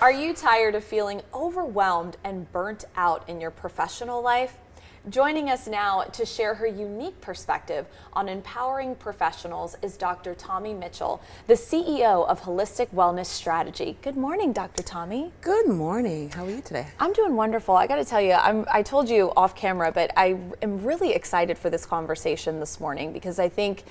Are you tired of feeling overwhelmed and burnt out in your professional life? Joining us now to share her unique perspective on empowering professionals is Dr. Tomi Mitchell, the CEO of Holistic Wellness Strategy. Good morning, Dr. Tomi. Good morning. How are you today? I'm doing wonderful. I got to tell you, I told you off camera, but I am really excited for this conversation this morning because I think,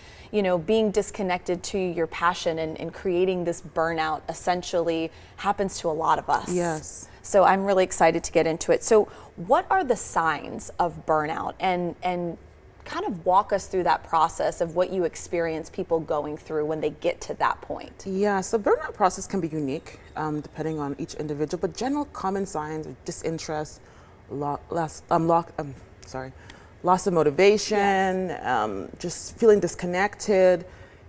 being disconnected to your passion and creating this burnout essentially happens to a lot of us. Yes. So I'm really excited to get into it. So what are the signs of burnout, and kind of walk us through that process of what you experience people going through when they get to that point? Yeah, so burnout process can be unique depending on each individual, but general common signs are disinterest, loss of motivation, Yes. Just feeling disconnected,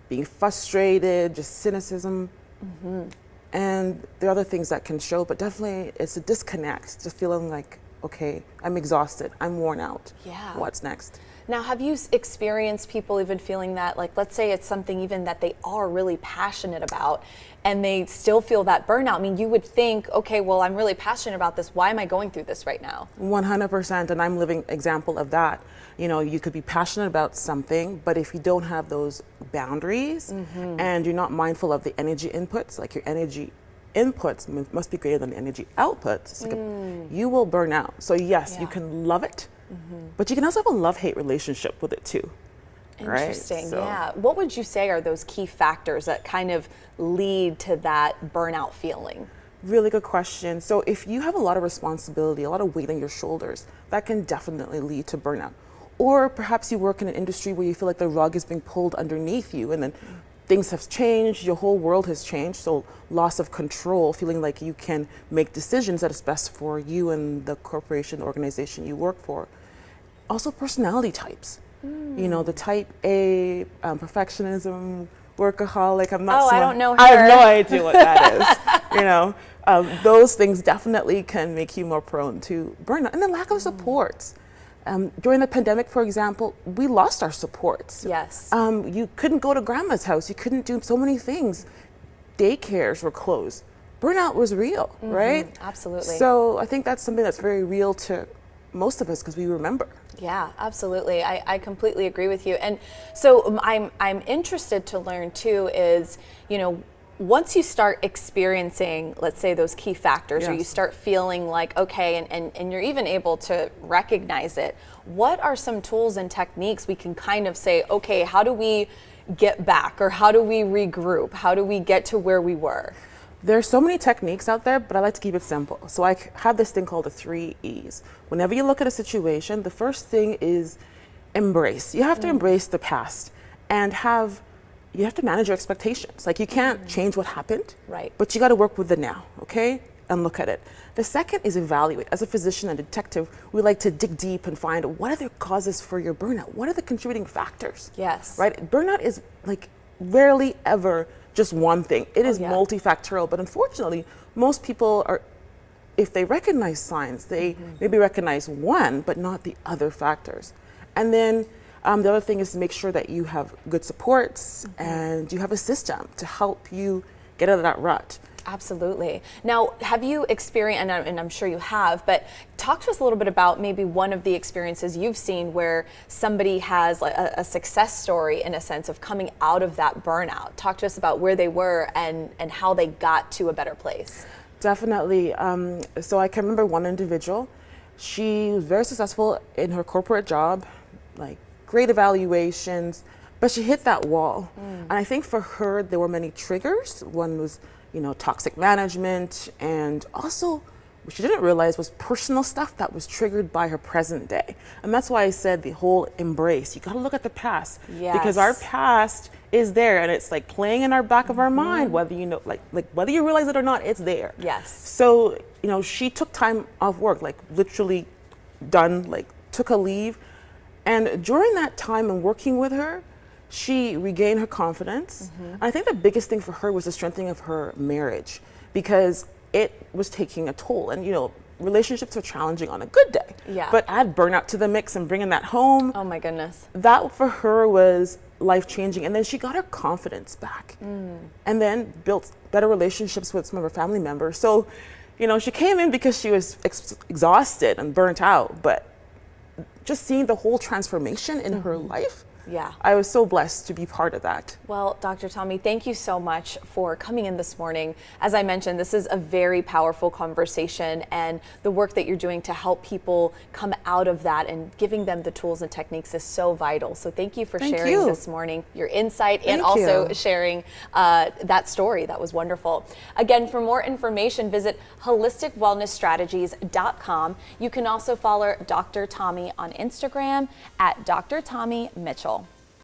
being frustrated, just cynicism. Mm-hmm. And there are other things that can show, but definitely it's a disconnect, just feeling like, okay, I'm exhausted, I'm worn out. Yeah. What's next? Now, have you experienced people even feeling that, like, let's say it's something even that they are really passionate about and they still feel that burnout? I mean, you would think, okay, well, I'm really passionate about this. Why am I going through this right now? 100%, and I'm a living example of that. You could be passionate about something, but if you don't have those boundaries and you're not mindful of the energy inputs, like your energy inputs must be greater than the energy outputs, you will burn out. So yes, you can love it, but you can also have a love-hate relationship with it too. Interesting, right? yeah. What would you say are those key factors that kind of lead to that burnout feeling? Really good question. So if you have a lot of responsibility, a lot of weight on your shoulders, that can definitely lead to burnout. Or perhaps you work in an industry where you feel like the rug is being pulled underneath you and then things have changed, your whole world has changed. So loss of control, feeling like you can make decisions that is best for you and the corporation, organization you work for. Also personality types. The type A, perfectionism, workaholic. I don't know her. I have no idea what that is. Those things definitely can make you more prone to burnout. And the lack of supports. During the pandemic, for example, we lost our supports. Yes. You couldn't go to grandma's house. You couldn't do so many things. Daycares were closed. Burnout was real, right? Absolutely. So I think that's something that's very real to most of us because we remember. Yeah, absolutely. I completely agree with you. And so I'm interested to learn too is, once you start experiencing, let's say, those key factors, or you start feeling like, okay, and you're even able to recognize it, what are some tools and techniques we can kind of say, okay, how do we get back, or how do we regroup? How do we get to where we were? There's so many techniques out there, but I like to keep it simple. So I have this thing called the 3 E's. Whenever you look at a situation, the first thing is embrace. You have to embrace the past and you have to manage your expectations. Like, you can't change what happened, right? But you got to work with the now, okay? And look at it. The second is evaluate. As a physician and detective, we like to dig deep and find what are the causes for your burnout? What are the contributing factors? Yes. Right? Burnout is like rarely ever just one thing. It is multifactorial, but unfortunately, most people if they recognize signs, they maybe recognize one, but not the other factors. And then the other thing is to make sure that you have good supports and you have a system to help you get out of that rut. Absolutely. Now, have you experienced, and I'm sure you have, but talk to us a little bit about maybe one of the experiences you've seen where somebody has a success story in a sense of coming out of that burnout. Talk to us about where they were and how they got to a better place. Definitely. So I can remember one individual. She was very successful in her corporate job, like great evaluations, but she hit that wall. And I think for her, there were many triggers. One was toxic management, and also what she didn't realize was personal stuff that was triggered by her present day. And that's why I said the whole embrace. You got to look at the past, because our past is there, and it's like playing in our back of our mind, whether whether you realize it or not, it's there. Yes. So she took time off work, like literally took a leave, and during that time and working with her, she regained her confidence. I think the biggest thing for her was the strengthening of her marriage, because it was taking a toll. And relationships are challenging on a good day. Yeah. But add burnout to the mix and bringing that home. Oh my goodness. That for her was life-changing. And then she got her confidence back and then built better relationships with some of her family members. So, you know, she came in because she was exhausted and burnt out, but just seeing the whole transformation in her life, yeah, I was so blessed to be part of that. Well, Dr. Tomi, thank you so much for coming in this morning. As I mentioned, this is a very powerful conversation, and the work that you're doing to help people come out of that and giving them the tools and techniques is so vital. So thank you for sharing this morning, your insight, and also sharing that story. That was wonderful. Again, for more information, visit holisticwellnessstrategies.com. You can also follow Dr. Tomi on Instagram at Dr. Tomi Mitchell.